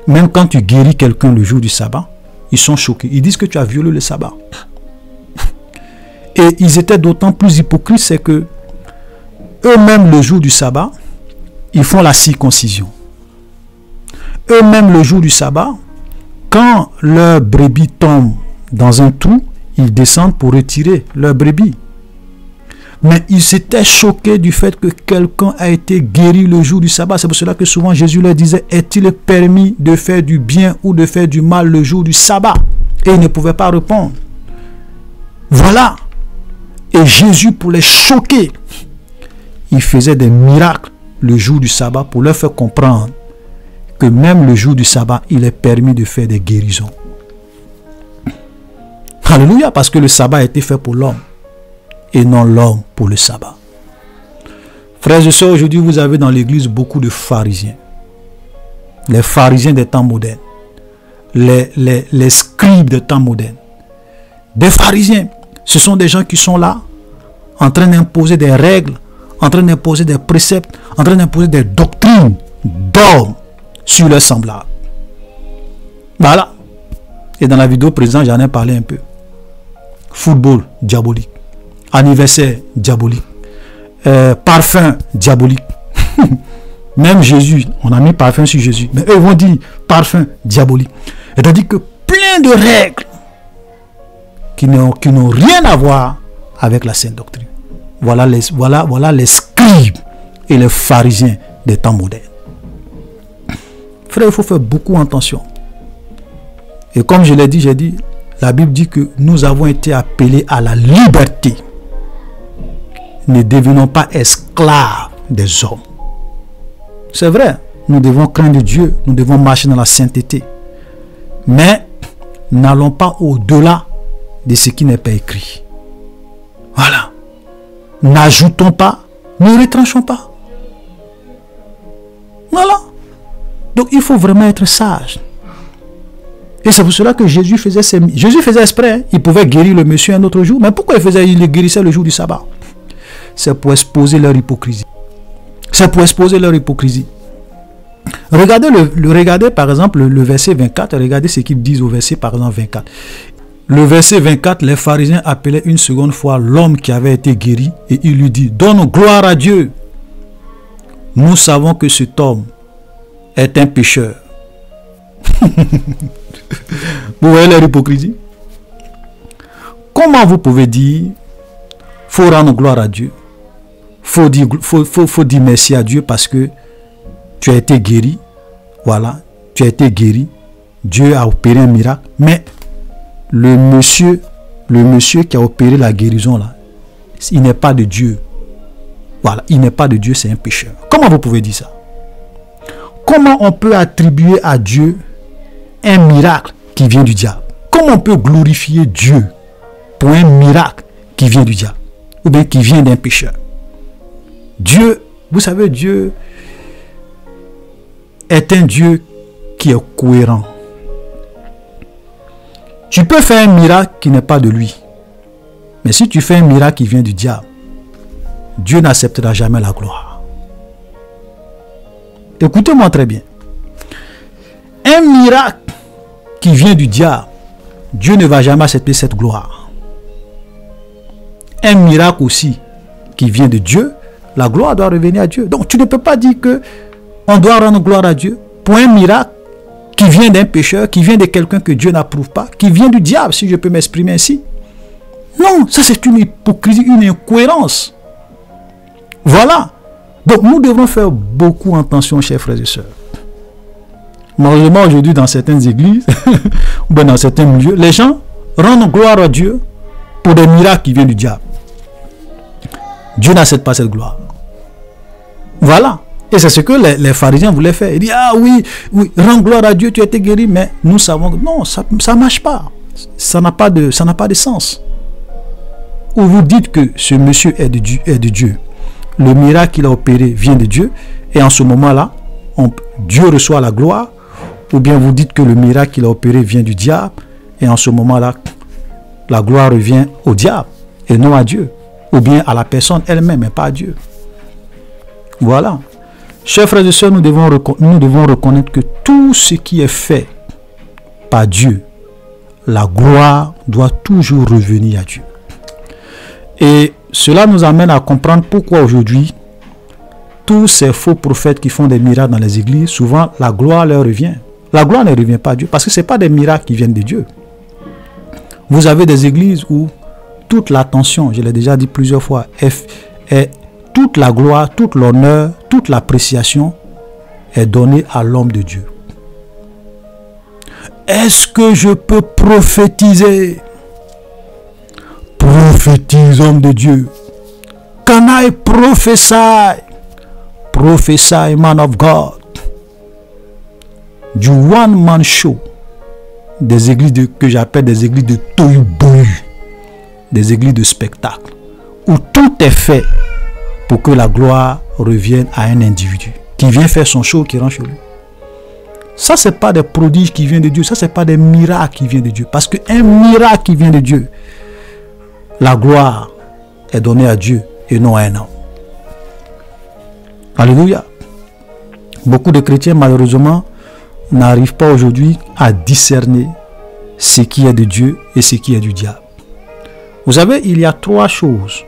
Même quand tu guéris quelqu'un le jour du sabbat, ils sont choqués. Ils disent que tu as violé le sabbat. Et ils étaient d'autant plus hypocrites, c'est que eux-mêmes, le jour du sabbat, ils font la circoncision. Eux-mêmes, le jour du sabbat, quand leur brebis tombe dans un trou, ils descendent pour retirer leur brebis. Mais ils s'étaient choqués du fait que quelqu'un a été guéri le jour du sabbat. C'est pour cela que souvent Jésus leur disait, est-il permis de faire du bien ou de faire du mal le jour du sabbat? Et ils ne pouvaient pas répondre. Voilà. Et Jésus, pour les choquer, il faisait des miracles le jour du sabbat pour leur faire comprendre que même le jour du sabbat, il est permis de faire des guérisons. Alléluia, parce que le sabbat a été fait pour l'homme et non l'homme pour le sabbat. Frères et sœurs, aujourd'hui, vous avez dans l'église beaucoup de pharisiens. Les pharisiens des temps modernes. Les scribes des temps modernes. Des pharisiens. Ce sont des gens qui sont là, en train d'imposer des règles, en train d'imposer des préceptes, en train d'imposer des doctrines d'hommes sur leurs semblables. Voilà. Et dans la vidéo présente, j'en ai parlé un peu. Football diabolique. Anniversaire diabolique. Parfum diabolique. Même Jésus, on a mis parfum sur Jésus. Mais eux vont dire parfum diabolique. C'est-à-dire que plein de règles qui n'ont rien à voir avec la sainte doctrine. Voilà les scribes et les pharisiens des temps modernes. Frère, il faut faire beaucoup attention. Et comme je l'ai dit, la Bible dit que nous avons été appelés à la liberté. Ne devenons pas esclaves des hommes. C'est vrai, nous devons craindre Dieu, nous devons marcher dans la sainteté. Mais n'allons pas au-delà de ce qui n'est pas écrit. Voilà. N'ajoutons pas, ne retranchons pas. Voilà. Donc il faut vraiment être sage. Et c'est pour cela que Jésus faisait exprès. Hein. Il pouvait guérir le monsieur un autre jour. Mais pourquoi il le guérissait le jour du sabbat? C'est pour exposer leur hypocrisie. C'est pour exposer leur hypocrisie. Regardez, regardez par exemple le verset 24. Regardez ce qu'ils disent au verset par exemple 24. Le verset 24, les pharisiens appelaient une seconde fois l'homme qui avait été guéri. Et il lui dit, donne gloire à Dieu. Nous savons que cet homme est un pécheur. Vous voyez leur hypocrisie? Comment vous pouvez dire, faut rendre gloire à Dieu, faut dire merci à Dieu parce que tu as été guéri, voilà, tu as été guéri, Dieu a opéré un miracle, mais le monsieur qui a opéré la guérison là, il n'est pas de Dieu, voilà, il n'est pas de Dieu, c'est un pécheur. Comment vous pouvez dire ça? Comment on peut attribuer à Dieu un miracle qui vient du diable? Comment on peut glorifier Dieu pour un miracle qui vient du diable ou bien qui vient d'un pécheur? Dieu, vous savez, Dieu est un Dieu qui est cohérent. Tu peux faire un miracle qui n'est pas de lui. Mais si tu fais un miracle qui vient du diable, Dieu n'acceptera jamais la gloire. Écoutez-moi très bien. Un miracle qui vient du diable, Dieu ne va jamais accepter cette gloire. Un miracle aussi qui vient de Dieu, la gloire doit revenir à Dieu. Donc tu ne peux pas dire que on doit rendre gloire à Dieu pour un miracle qui vient d'un pécheur, qui vient de quelqu'un que Dieu n'approuve pas, qui vient du diable, si je peux m'exprimer ainsi. Non, ça c'est une hypocrisie, une incohérence. Voilà. Donc nous devrons faire beaucoup attention, chers frères et sœurs. Malheureusement, aujourd'hui, dans certaines églises, ou bien dans certains milieux, les gens rendent gloire à Dieu pour des miracles qui viennent du diable. Dieu n'accepte pas cette gloire. Voilà. Et c'est ce que les pharisiens voulaient faire. Ils disent, ah oui, oui, rends gloire à Dieu, tu as été guéri, mais nous savons que non, ça ne marche pas. Ça n'a pas de sens. Ou vous dites que ce monsieur est de Dieu. Le miracle qu'il a opéré vient de Dieu, et en ce moment-là, Dieu reçoit la gloire, ou bien vous dites que le miracle qu'il a opéré vient du diable, et en ce moment-là, la gloire revient au diable, et non à Dieu, ou bien à la personne elle-même, mais pas à Dieu. Voilà. Chers frères et sœurs, nous devons reconnaître que tout ce qui est fait par Dieu, la gloire doit toujours revenir à Dieu. Et cela nous amène à comprendre pourquoi aujourd'hui, tous ces faux prophètes qui font des miracles dans les églises, souvent la gloire leur revient. La gloire ne revient pas à Dieu parce que ce n'est pas des miracles qui viennent de Dieu. Vous avez des églises où toute l'attention, je l'ai déjà dit plusieurs fois, est toute la gloire, toute l'honneur, toute l'appréciation est donnée à l'homme de Dieu. Est-ce que je peux prophétiser? Prophétise, homme de Dieu. Can I prophesy? Prophesy, man of God. Du one-man show. Des églises que j'appelle des églises de tohu-bohu. Des églises de spectacle. Où tout est fait pour que la gloire revienne à un individu qui vient faire son show, qui rentre chez lui. Ça, ce n'est pas des prodiges qui viennent de Dieu. Ça, ce n'est pas des miracles qui viennent de Dieu. Parce qu'un miracle qui vient de Dieu, la gloire est donnée à Dieu et non à un homme. Alléluia. Beaucoup de chrétiens, malheureusement, n'arrivent pas aujourd'hui à discerner ce qui est de Dieu et ce qui est du diable. Vous savez, il y a trois choses.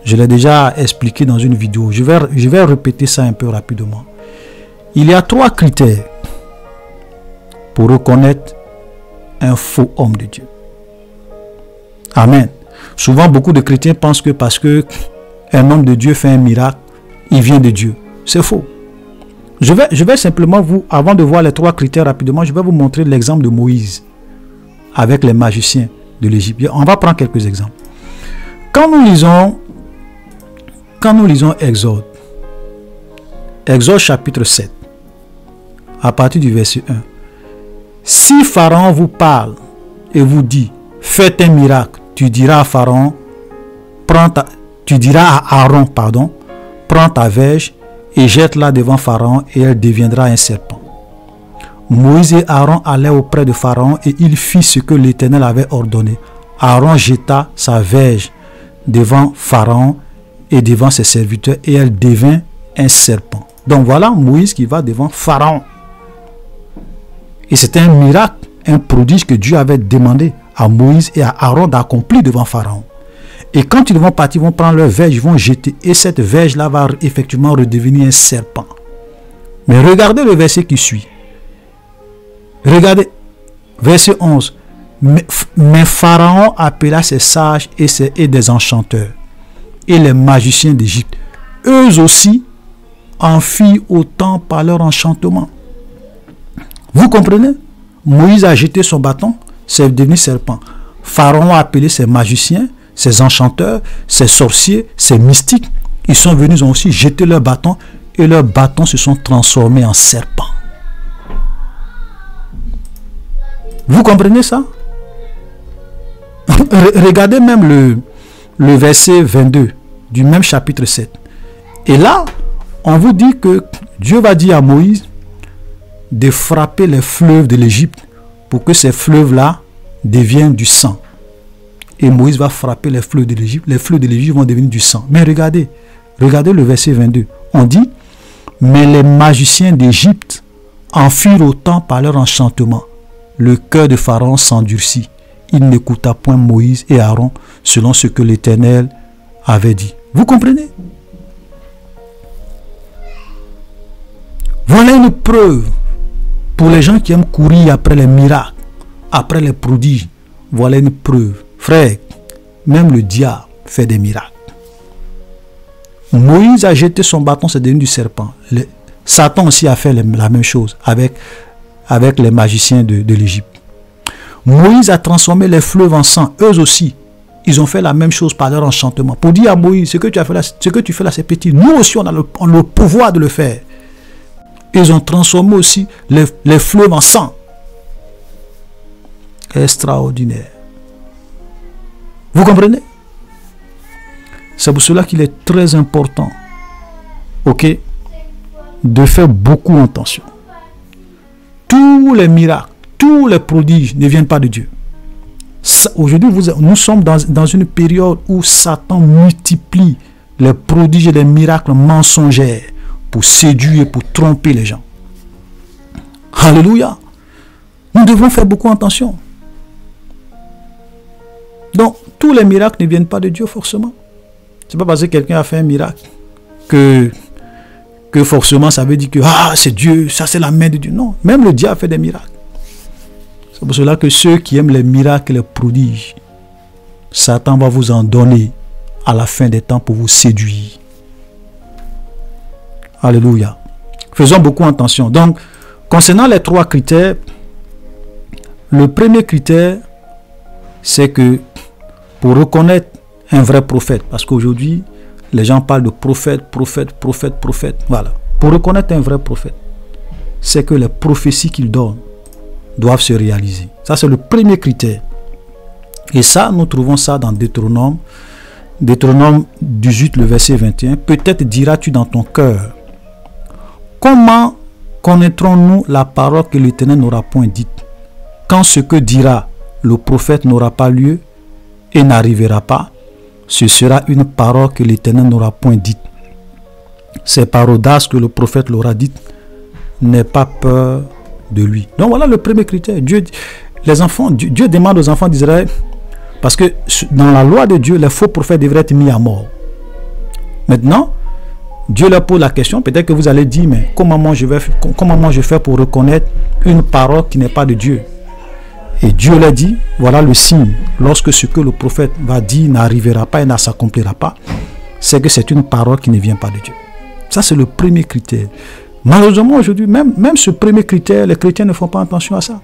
Je l'ai déjà expliqué dans une vidéo. Je vais répéter ça un peu rapidement. Il y a trois critères pour reconnaître un faux homme de Dieu. Amen. Souvent, beaucoup de chrétiens pensent que parce que un homme de Dieu fait un miracle, il vient de Dieu. C'est faux. Je vais simplement avant de voir les trois critères rapidement, je vais vous montrer l'exemple de Moïse avec les magiciens de l'Égypte. On va prendre quelques exemples. Quand nous lisons Exode chapitre 7, à partir du verset 1, si Pharaon vous parle et vous dit, faites un miracle, tu diras à Pharaon, à Aaron, prends ta verge et jette-la devant Pharaon et elle deviendra un serpent. Moïse et Aaron allaient auprès de Pharaon et il fit ce que l'Éternel avait ordonné. Aaron jeta sa verge devant Pharaon et devant ses serviteurs et elle devint un serpent. Donc voilà Moïse qui va devant Pharaon. Et c'était un miracle, un prodige que Dieu avait demandé à Moïse et à Aaron d'accomplir devant Pharaon. Et quand ils vont partir, ils vont prendre leur verge, ils vont jeter. Et cette verge-là va effectivement redevenir un serpent. Mais regardez le verset qui suit. Regardez, verset 11. Mais Pharaon appela ses sages et des enchanteurs et les magiciens d'Égypte. Eux aussi en firent autant par leur enchantement. Vous comprenez? Moïse a jeté son bâton, c'est devenu serpent. Pharaon a appelé ses magiciens, ses enchanteurs, ses sorciers, ses mystiques. Ils sont venus, ils ont aussi jeté leur bâton et leurs bâtons se sont transformés en serpents. Vous comprenez ça? Regardez même le verset 22 du même chapitre 7. Et là, on vous dit que Dieu va dire à Moïse de frapper les fleuves de l'Égypte pour que ces fleuves-là deviennent du sang. Et Moïse va frapper les fleuves de l'Égypte. Les fleuves de l'Égypte vont devenir du sang. Mais regardez le verset 22. On dit, mais les magiciens d'Égypte en firent autant par leur enchantement. Le cœur de Pharaon s'endurcit. Il n'écouta point Moïse et Aaron selon ce que l'Éternel avait dit. Vous comprenez? Voilà une preuve pour les gens qui aiment courir après les miracles, après les prodiges. Voilà une preuve. Frère, même le diable fait des miracles. Moïse a jeté son bâton, c'est devenu du serpent. Satan aussi a fait la même chose avec les magiciens de l'Égypte. Moïse a transformé les fleuves en sang. Eux aussi, ils ont fait la même chose par leur enchantement. Pour dire à Moïse, ce que tu fais là, c'est petit. Nous aussi, on a le pouvoir de le faire. Ils ont transformé aussi les fleuves en sang. Extraordinaire. Vous comprenez? C'est pour cela qu'il est très important, ok, de faire beaucoup attention. Tous les miracles, tous les prodiges ne viennent pas de Dieu. Aujourd'hui, nous sommes dans une période où Satan multiplie les prodiges et les miracles mensongers pour séduire et pour tromper les gens. Alléluia. Nous devons faire beaucoup attention. Donc, tous les miracles ne viennent pas de Dieu forcément. Ce n'est pas parce que quelqu'un a fait un miracle que forcément ça veut dire que c'est Dieu, ça c'est la main de Dieu. Non, même le diable fait des miracles. C'est pour cela que ceux qui aiment les miracles et les prodiges, Satan va vous en donner à la fin des temps pour vous séduire. Alléluia. Faisons beaucoup attention. Donc, concernant les 3 critères, le premier critère, c'est que pour reconnaître un vrai prophète, parce qu'aujourd'hui, les gens parlent de prophète. Voilà. Pour reconnaître un vrai prophète, c'est que les prophéties qu'il donne doivent se réaliser. Ça, c'est le premier critère. Et ça, nous trouvons ça dans Deutéronome 18, le verset 21. Peut-être diras-tu dans ton cœur, comment connaîtrons-nous la parole que l'Éternel n'aura point dite, quand ce que dira le prophète n'aura pas lieu et n'arrivera pas? Ce sera une parole que l'Éternel n'aura point dite. C'est par audace que le prophète l'aura dite. N'aie pas peur de lui. Donc voilà le premier critère. Dieu demande aux enfants d'Israël, parce que dans la loi de Dieu, les faux prophètes devraient être mis à mort. Maintenant, Dieu leur pose la question. Peut-être que vous allez dire, mais comment moi je fais pour reconnaître une parole qui n'est pas de Dieu? Et Dieu leur dit, voilà le signe, lorsque ce que le prophète va dire n'arrivera pas et ne s'accomplira pas, c'est que c'est une parole qui ne vient pas de Dieu. Ça, c'est le premier critère. Malheureusement, aujourd'hui, même ce premier critère, les chrétiens ne font pas attention à ça.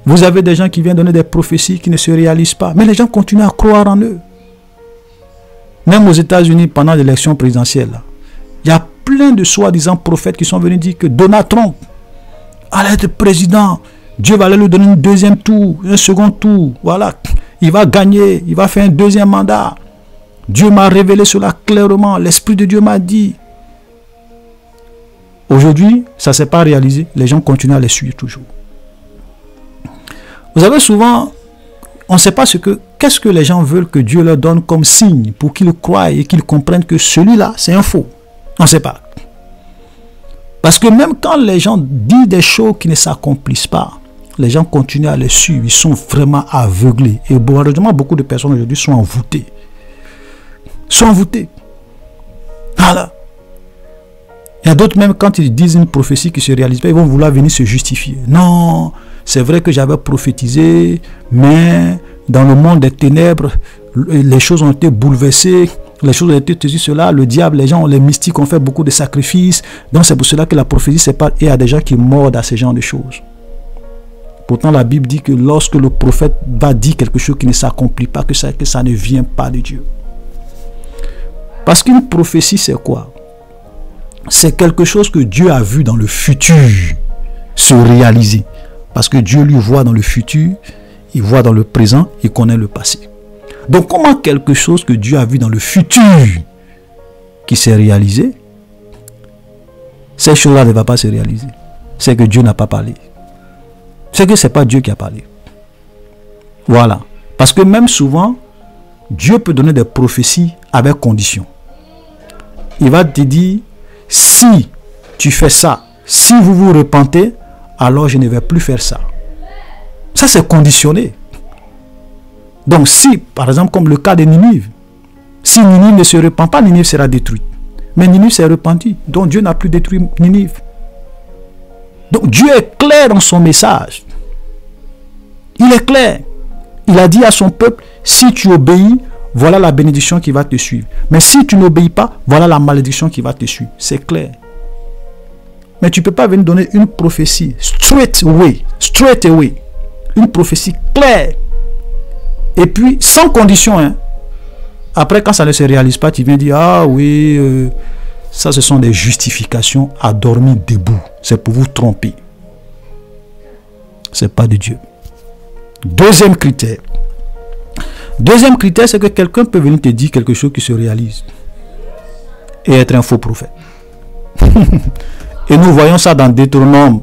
Vous avez des gens qui viennent donner des prophéties qui ne se réalisent pas, mais les gens continuent à croire en eux. Même aux États-Unis, pendant l'élection présidentielle, il y a plein de soi-disant prophètes qui sont venus dire que Donald Trump allait être président. Dieu va lui donner un deuxième tour, un second tour. Voilà, il va gagner, il va faire un deuxième mandat. Dieu m'a révélé cela clairement. L'Esprit de Dieu m'a dit. Aujourd'hui, ça ne s'est pas réalisé. Les gens continuent à les suivre toujours. Vous savez, souvent, on ne sait pas qu'est-ce que les gens veulent que Dieu leur donne comme signe pour qu'ils croient et qu'ils comprennent que celui-là, c'est un faux. On ne sait pas. Parce que même quand les gens disent des choses qui ne s'accomplissent pas, les gens continuent à les suivre. Ils sont vraiment aveuglés. Et malheureusement, beaucoup de personnes aujourd'hui sont envoûtées. Voilà. Il y a d'autres, même quand ils disent une prophétie qui ne se réalise pas, ils vont vouloir venir se justifier. Non, c'est vrai que j'avais prophétisé, mais dans le monde des ténèbres, les choses ont été bouleversées. Les choses ont été ceci, cela. Le diable, les mystiques ont fait beaucoup de sacrifices. Donc c'est pour cela que la prophétie, c'est pas... Et il y a des gens qui mordent à ce genre de choses. Pourtant, la Bible dit que lorsque le prophète va dire quelque chose qui ne s'accomplit pas, que ça ne vient pas de Dieu. Parce qu'une prophétie, c'est quoi? C'est quelque chose que Dieu a vu dans le futur se réaliser. Parce que Dieu lui voit dans le futur, il voit dans le présent, il connaît le passé. Donc, comment quelque chose que Dieu a vu dans le futur qui s'est réalisé, ces choses-là ne vont pas se réaliser? C'est que Dieu n'a pas parlé. C'est que ce n'est pas Dieu qui a parlé. Voilà. Parce que même souvent, Dieu peut donner des prophéties avec condition. Il va te dire, si tu fais ça, si vous vous repentez, alors je ne vais plus faire ça. Ça, c'est conditionné. Donc, si, par exemple, comme le cas de Ninive, si Ninive ne se repent pas, Ninive sera détruite. Mais Ninive s'est repenti. Donc, Dieu n'a plus détruit Ninive. Donc, Dieu est clair dans son message. Il est clair. Il a dit à son peuple, si tu obéis, voilà la bénédiction qui va te suivre. Mais si tu n'obéis pas, voilà la malédiction qui va te suivre. C'est clair. Mais tu ne peux pas venir donner une prophétie straight away. Une prophétie claire. Et puis, sans condition. Hein. Après, quand ça ne se réalise pas, tu viens dire, ah oui, ça ce sont des justifications à dormir debout. C'est pour vous tromper. Ce n'est pas de Dieu. Deuxième critère. Deuxième critère, c'est que quelqu'un peut venir te dire quelque chose qui se réalise. Et être un faux prophète. Et nous voyons ça dans Deutéronome,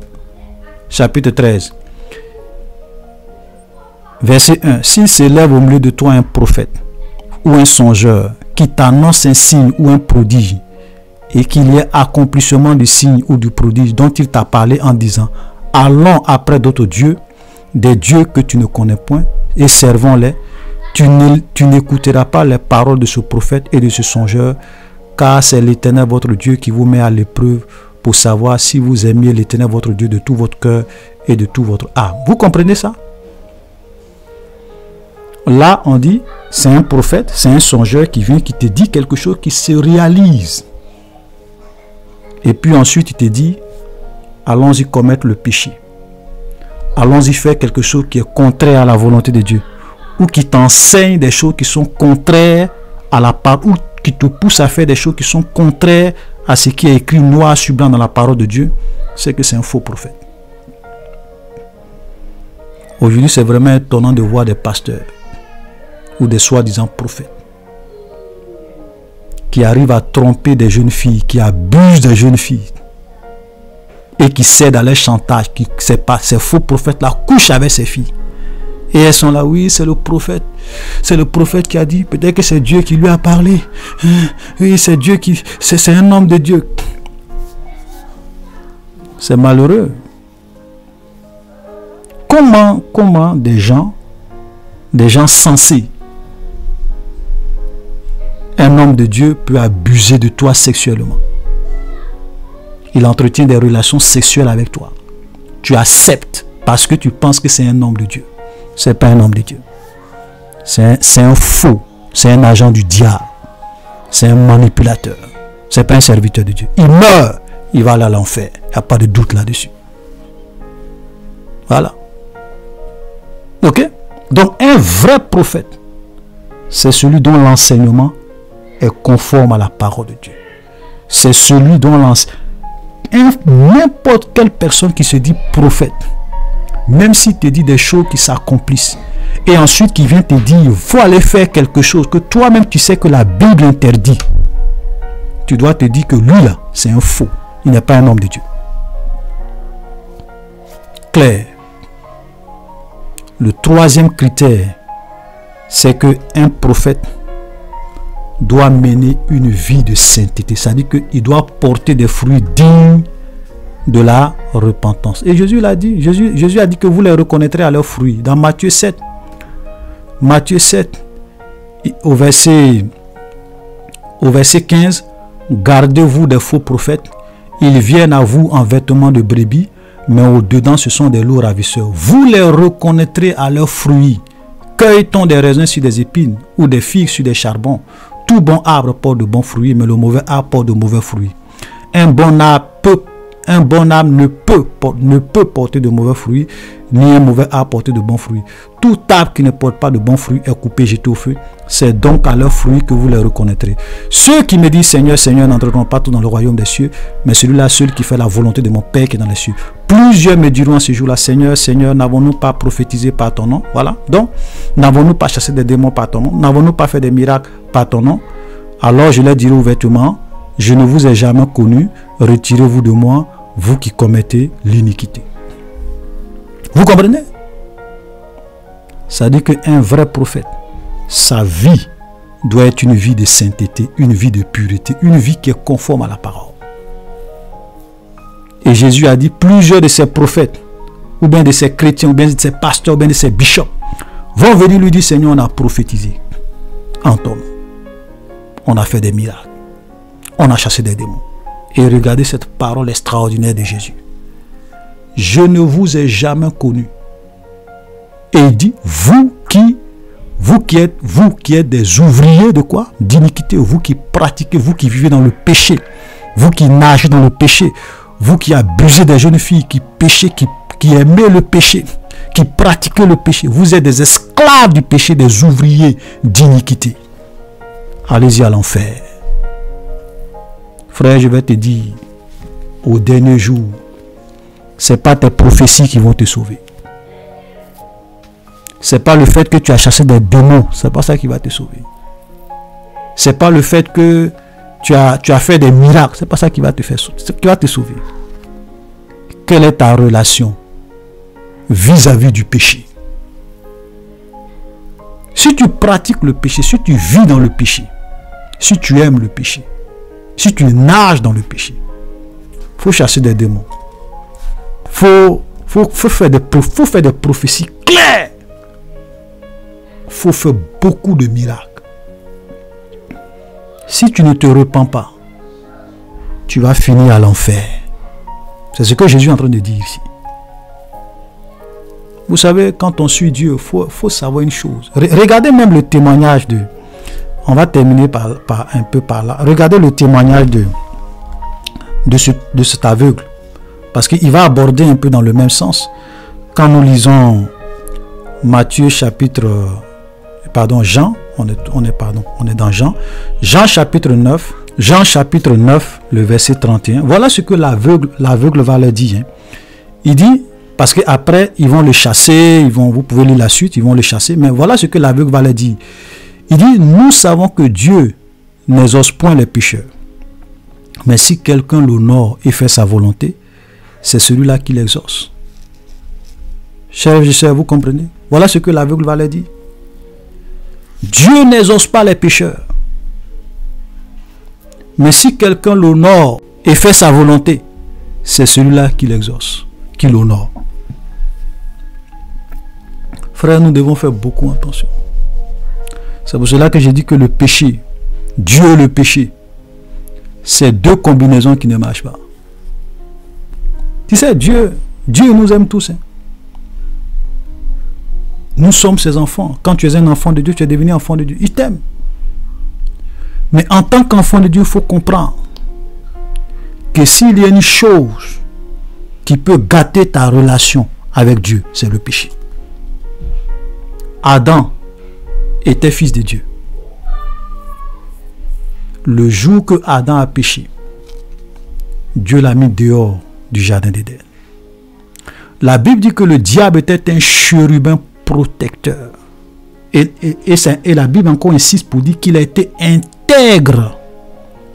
chapitre 13. Verset 1. S'il s'élève au milieu de toi un prophète ou un songeur qui t'annonce un signe ou un prodige et qu'il y ait accomplissement du signe ou du prodige dont il t'a parlé en disant « Allons après d'autres dieux, des dieux que tu ne connais point, et servons-les », tu n'écouteras pas les paroles de ce prophète et de ce songeur, car c'est l'Éternel votre Dieu qui vous met à l'épreuve pour savoir si vous aimiez l'Éternel votre Dieu de tout votre cœur et de tout votre âme. Vous comprenez ça? Là, on dit, c'est un prophète, c'est un songeur qui vient, qui te dit quelque chose qui se réalise. Et puis ensuite, il te dit, allons-y commettre le péché. Allons-y faire quelque chose qui est contraire à la volonté de Dieu. Ou qui t'enseigne des choses qui sont contraires à la parole, ou qui te pousse à faire des choses qui sont contraires à ce qui est écrit noir sur blanc dans la parole de Dieu, c'est que c'est un faux prophète. Aujourd'hui, c'est vraiment étonnant de voir des pasteurs ou des soi-disant prophètes qui arrivent à tromper des jeunes filles, qui abusent des jeunes filles et qui cèdent à leur chantage, qui ces faux prophètes-là couchent avec ces filles. Et elles sont là, oui, c'est le prophète. C'est le prophète qui a dit, peut-être que c'est Dieu qui lui a parlé. Oui, c'est Dieu qui... C'est un homme de Dieu. C'est malheureux. Comment des gens sensés, un homme de Dieu peut abuser de toi sexuellement. Il entretient des relations sexuelles avec toi. Tu acceptes parce que tu penses que c'est un homme de Dieu. C'est pas un homme de Dieu. C'est un faux. C'est un agent du diable. C'est un manipulateur. C'est pas un serviteur de Dieu. Il meurt. Il va aller à l'enfer. Il n'y a pas de doute là-dessus. Voilà. Ok? Donc un vrai prophète, c'est celui dont l'enseignement est conforme à la parole de Dieu. C'est celui dont n'importe quelle personne qui se dit prophète, même s'il te dit des choses qui s'accomplissent, et ensuite qui vient te dire, il faut aller faire quelque chose que toi-même tu sais que la Bible interdit, tu dois te dire que lui là, c'est un faux. Il n'est pas un homme de Dieu. Clair. Le troisième critère, c'est qu'un prophète doit mener une vie de sainteté. C'est-à-dire qu'il doit porter des fruits dignes de la repentance. Et Jésus l'a dit. Jésus a dit que vous les reconnaîtrez à leurs fruits. Dans Matthieu 7, au verset 15, gardez-vous des faux prophètes. Ils viennent à vous en vêtements de brebis, mais au-dedans, ce sont des loups ravisseurs. Vous les reconnaîtrez à leurs fruits. Cueille-t-on des raisins sur des épines ou des figues sur des charbons? Tout bon arbre porte de bons fruits, mais le mauvais arbre porte de mauvais fruits. Un bon arbre ne peut porter de mauvais fruits, ni un mauvais arbre porter de bons fruits. Tout arbre qui ne porte pas de bons fruits est coupé, jeté au feu. C'est donc à leurs fruits que vous les reconnaîtrez. Ceux qui me disent Seigneur, Seigneur n'entreront pas tous dans le royaume des cieux, mais celui-là seul qui fait la volonté de mon Père qui est dans les cieux. Plusieurs me diront à ce jour-là, Seigneur, Seigneur, n'avons-nous pas prophétisé par ton nom? Voilà. Donc, n'avons-nous pas chassé des démons par ton nom? N'avons-nous pas fait des miracles par ton nom? Alors je leur dirai ouvertement, je ne vous ai jamais connu, retirez-vous de moi, vous qui commettez l'iniquité. Vous comprenez? Ça dit qu'un vrai prophète, sa vie doit être une vie de sainteté, une vie de pureté, une vie qui est conforme à la parole. Et Jésus a dit, plusieurs de ces prophètes, ou bien de ces chrétiens, ou bien de ces pasteurs, ou bien de ces bishops, vont venir lui dire, Seigneur, on a prophétisé en ton nom. On a fait des miracles. On a chassé des démons. Et regardez cette parole extraordinaire de Jésus. Je ne vous ai jamais connu. Et il dit, vous vous qui êtes des ouvriers de quoi? D'iniquité, vous qui pratiquez, vous qui vivez dans le péché, vous qui nagez dans le péché, vous qui abusez des jeunes filles, qui péchez, qui aimez le péché, qui pratiquez le péché, vous êtes des esclaves du péché, des ouvriers d'iniquité. Allez-y à l'enfer. Frère, je vais te dire, au dernier jour, ce n'est pas tes prophéties qui vont te sauver. Ce n'est pas le fait que tu as chassé des démons, ce n'est pas ça qui va te sauver. Ce n'est pas le fait que tu as fait des miracles, ce n'est pas ça qui va te faire ce qui va te sauver. Quelle est ta relation vis-à-vis du péché? Si tu pratiques le péché, si tu vis dans le péché, si tu aimes le péché, si tu nages dans le péché, il faut chasser des démons. Faut faire des prophéties claires. Il faut faire beaucoup de miracles. Si tu ne te repens pas, tu vas finir à l'enfer. C'est ce que Jésus est en train de dire ici. Vous savez, quand on suit Dieu, il faut savoir une chose. Regardez même le témoignage de... On va terminer un peu par là. Regardez le témoignage de cet aveugle. Parce qu'il va aborder un peu dans le même sens. Quand nous lisons Matthieu chapitre... Pardon, Jean. On est dans Jean. Jean chapitre 9. Jean chapitre 9, le verset 31. Voilà ce que l'aveugle va leur dire. Il dit... Parce qu'après, ils vont le chasser, vous pouvez lire la suite, ils vont le chasser. Mais voilà ce que l'aveugle va leur dire. Il dit, nous savons que Dieu n'exauce point les pécheurs. Mais si quelqu'un l'honore et fait sa volonté, c'est celui-là qui l'exauce. Chers et sœurs, vous comprenez? Voilà ce que l'aveugle va leur dire. Dieu n'exauce pas les pécheurs. Mais si quelqu'un l'honore et fait sa volonté, c'est celui-là qui l'exauce, qui l'honore. Frères, nous devons faire beaucoup attention. C'est pour cela que j'ai dit que le péché, Dieu et le péché, c'est deux combinaisons qui ne marchent pas. Tu sais, Dieu nous aime tous. Hein. Nous sommes ses enfants. Quand tu es un enfant de Dieu, tu es devenu enfant de Dieu. Il t'aime. Mais en tant qu'enfant de Dieu, il faut comprendre que s'il y a une chose qui peut gâter ta relation avec Dieu, c'est le péché. Adam était fils de Dieu. Le jour que Adam a péché, Dieu l'a mis dehors du jardin d'Éden. La Bible dit que le diable était un chérubin protecteur. Et la Bible encore insiste pour dire qu'il a été intègre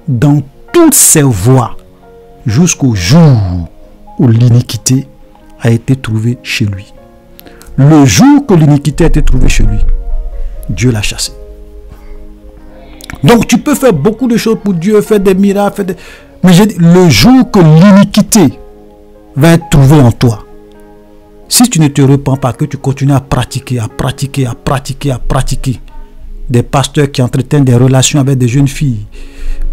dans toutes ses voies jusqu'au jour où l'iniquité a été trouvée chez lui. Le jour que l'iniquité a été trouvée chez lui, Dieu l'a chassé. Donc tu peux faire beaucoup de choses pour Dieu, faire des miracles, mais j'ai dit, le jour que l'iniquité va être trouvée en toi, si tu ne te repens pas, que tu continues à pratiquer, des pasteurs qui entretiennent des relations avec des jeunes filles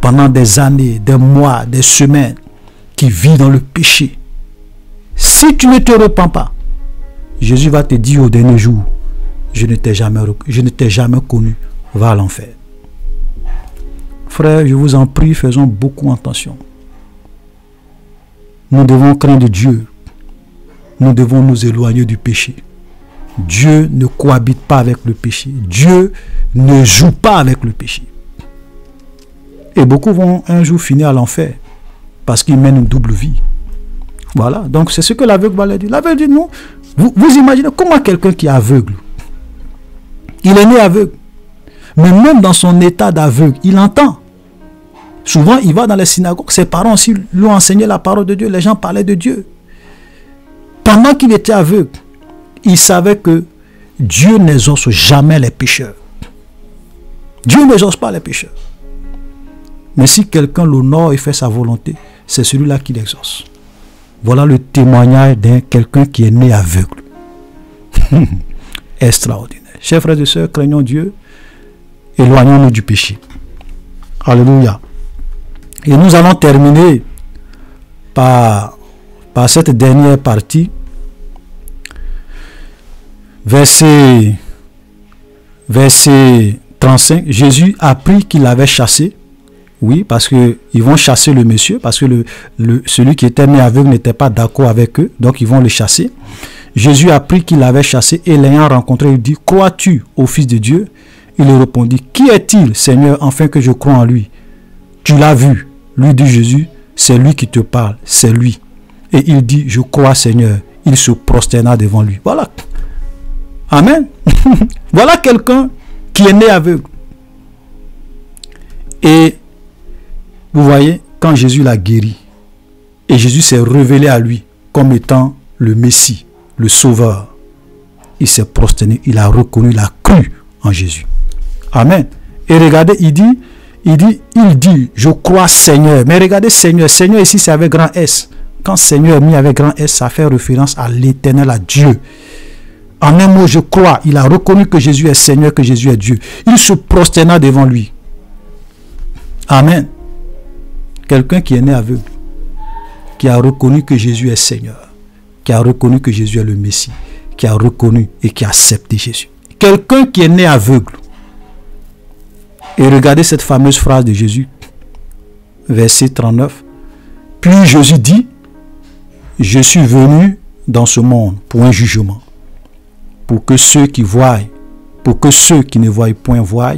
pendant des années, des mois, des semaines, qui vivent dans le péché, si tu ne te repens pas, Jésus va te dire au dernier jour, je ne t'ai jamais connu, va à l'enfer. Frères, je vous en prie, faisons beaucoup attention. Nous devons craindre Dieu. Nous devons nous éloigner du péché. Dieu ne cohabite pas avec le péché. Dieu ne joue pas avec le péché. Et beaucoup vont un jour finir à l'enfer parce qu'ils mènent une double vie. Voilà, donc c'est ce que l'aveugle va leur dire. L'aveugle dit non. Vous imaginez comment quelqu'un qui est aveugle, il est né aveugle, mais même dans son état d'aveugle, il entend. Souvent, il va dans les synagogues, ses parents aussi lui ont enseigné la parole de Dieu, les gens parlaient de Dieu. Pendant qu'il était aveugle, il savait que Dieu n'exauce jamais les pécheurs. Dieu n'exauce pas les pécheurs. Mais si quelqu'un l'honore et fait sa volonté, c'est celui-là qui l'exauce. Voilà le témoignage d'un quelqu'un qui est né aveugle. Extraordinaire. Chers frères et sœurs, craignons Dieu, éloignons-nous du péché. Alléluia. Et nous allons terminer par cette dernière partie. Verset verset 35, Jésus apprit qu'il l'avait chassé. Oui, parce qu'ils vont chasser le monsieur, parce que celui qui était né aveugle n'était pas d'accord avec eux, donc ils vont le chasser. Jésus apprit qu'il l'avait chassé et l'ayant rencontré, il dit, crois-tu au Fils de Dieu? Il lui répondit, qui est-il, Seigneur, afin que je croie en lui? Tu l'as vu. Lui dit Jésus, c'est lui qui te parle, c'est lui. Et il dit, je crois, Seigneur. Il se prosterna devant lui. Voilà. Amen. Voilà quelqu'un qui est né aveugle. Et vous voyez, quand Jésus l'a guéri, et Jésus s'est révélé à lui comme étant le Messie, le Sauveur, il s'est prosterné, il a reconnu, il a cru en Jésus. Amen. Et regardez, il dit, je crois Seigneur. Mais regardez Seigneur, Seigneur ici c'est avec grand S. Quand Seigneur est mis avec grand S, ça fait référence à l'Éternel, à Dieu. En un mot, je crois, il a reconnu que Jésus est Seigneur, que Jésus est Dieu. Il se prosterna devant lui. Amen. Quelqu'un qui est né aveugle, qui a reconnu que Jésus est Seigneur, qui a reconnu que Jésus est le Messie, qui a reconnu et qui a accepté Jésus. Quelqu'un qui est né aveugle. Et regardez cette fameuse phrase de Jésus, verset 39. Puis Jésus dit, je suis venu dans ce monde pour un jugement, pour que ceux qui voient, pour que ceux qui ne voient point voient,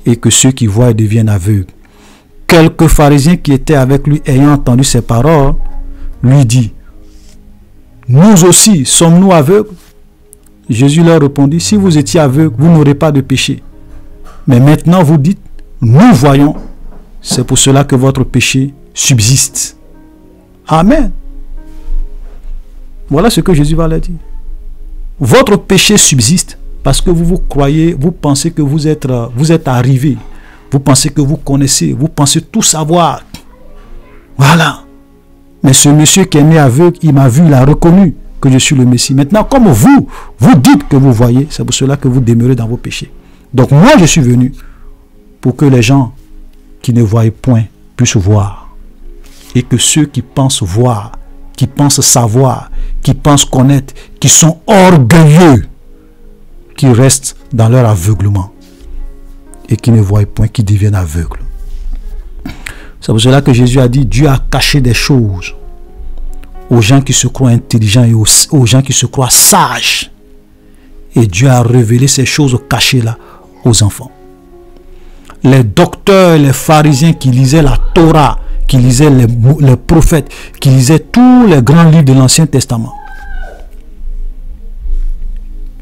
et que ceux qui voient deviennent aveugles. Quelques pharisiens qui étaient avec lui, ayant entendu ces paroles, lui dit, nous aussi sommes-nous aveugles? Jésus leur répondit, si vous étiez aveugles, vous n'aurez pas de péché. Mais maintenant vous dites, nous voyons, c'est pour cela que votre péché subsiste. Amen. Voilà ce que Jésus va leur dire. Votre péché subsiste parce que vous croyez, vous pensez que vous êtes arrivé. Vous pensez que vous connaissez, vous pensez tout savoir. Voilà. Mais ce monsieur qui est né aveugle, il m'a vu, il a reconnu que je suis le Messie. Maintenant, comme vous dites que vous voyez, c'est pour cela que vous demeurez dans vos péchés. Donc moi, je suis venu pour que les gens qui ne voient point puissent voir. Et que ceux qui pensent voir, qui pensent savoir, qui pensent connaître, qui sont orgueilleux, qui restent dans leur aveuglement. Et qui ne voient point, qui deviennent aveugles. C'est pour cela que Jésus a dit, Dieu a caché des choses aux gens qui se croient intelligents et aux gens qui se croient sages. Et Dieu a révélé ces choses cachées là aux enfants. Les docteurs, les pharisiens qui lisaient la Torah, qui lisaient les prophètes, qui lisaient tous les grands livres de l'Ancien Testament.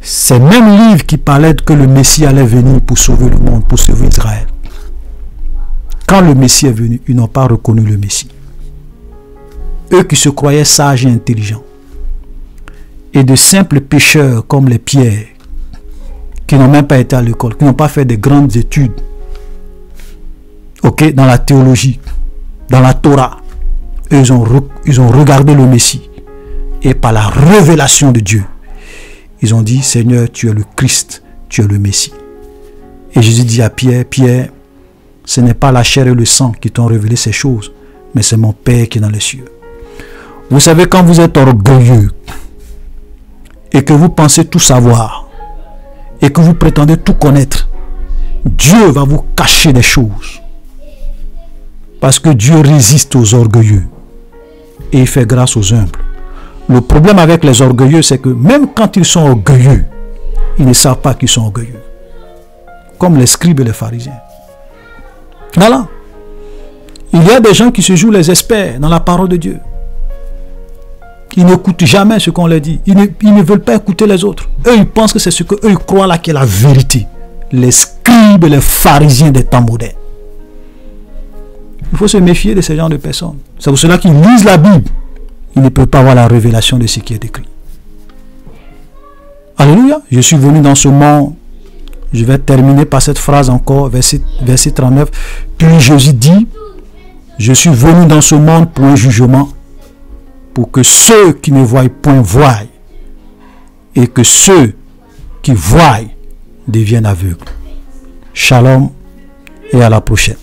Ces mêmes livres qui parlaient que le Messie allait venir pour sauver le monde, pour sauver Israël. Quand le Messie est venu, ils n'ont pas reconnu le Messie. Eux qui se croyaient sages et intelligents. Et de simples pécheurs comme les Pierres, qui n'ont même pas été à l'école, qui n'ont pas fait de grandes études, dans la théologie, dans la Torah. Eux, ils ont regardé le Messie. Et par la révélation de Dieu, ils ont dit, Seigneur, tu es le Christ, tu es le Messie. Et Jésus dit à Pierre, Pierre, ce n'est pas la chair et le sang qui t'ont révélé ces choses, mais c'est mon Père qui est dans les cieux. Vous savez, quand vous êtes orgueilleux et que vous pensez tout savoir et que vous prétendez tout connaître, Dieu va vous cacher des choses. Parce que Dieu résiste aux orgueilleux et il fait grâce aux humbles. Le problème avec les orgueilleux, c'est que même quand ils sont orgueilleux, ils ne savent pas qu'ils sont orgueilleux. Comme les scribes et les pharisiens. Voilà. Il y a des gens qui se jouent les experts dans la parole de Dieu. Ils n'écoutent jamais ce qu'on leur dit. Ils ne veulent pas écouter les autres. Eux, ils pensent que c'est ce qu'eux ils croient là qui est la vérité. Les scribes et les pharisiens des temps modernes. Il faut se méfier de ces genres de personnes. C'est pour cela qu'ils lisent la Bible. Ils ne peuvent pas avoir la révélation de ce qui est écrit. Alléluia. Je suis venu dans ce monde. Je vais terminer par cette phrase encore, verset 39. Puis Jésus dit, je suis venu dans ce monde pour un jugement, pour que ceux qui ne voient point voient, et que ceux qui voient deviennent aveugles. Shalom et à la prochaine.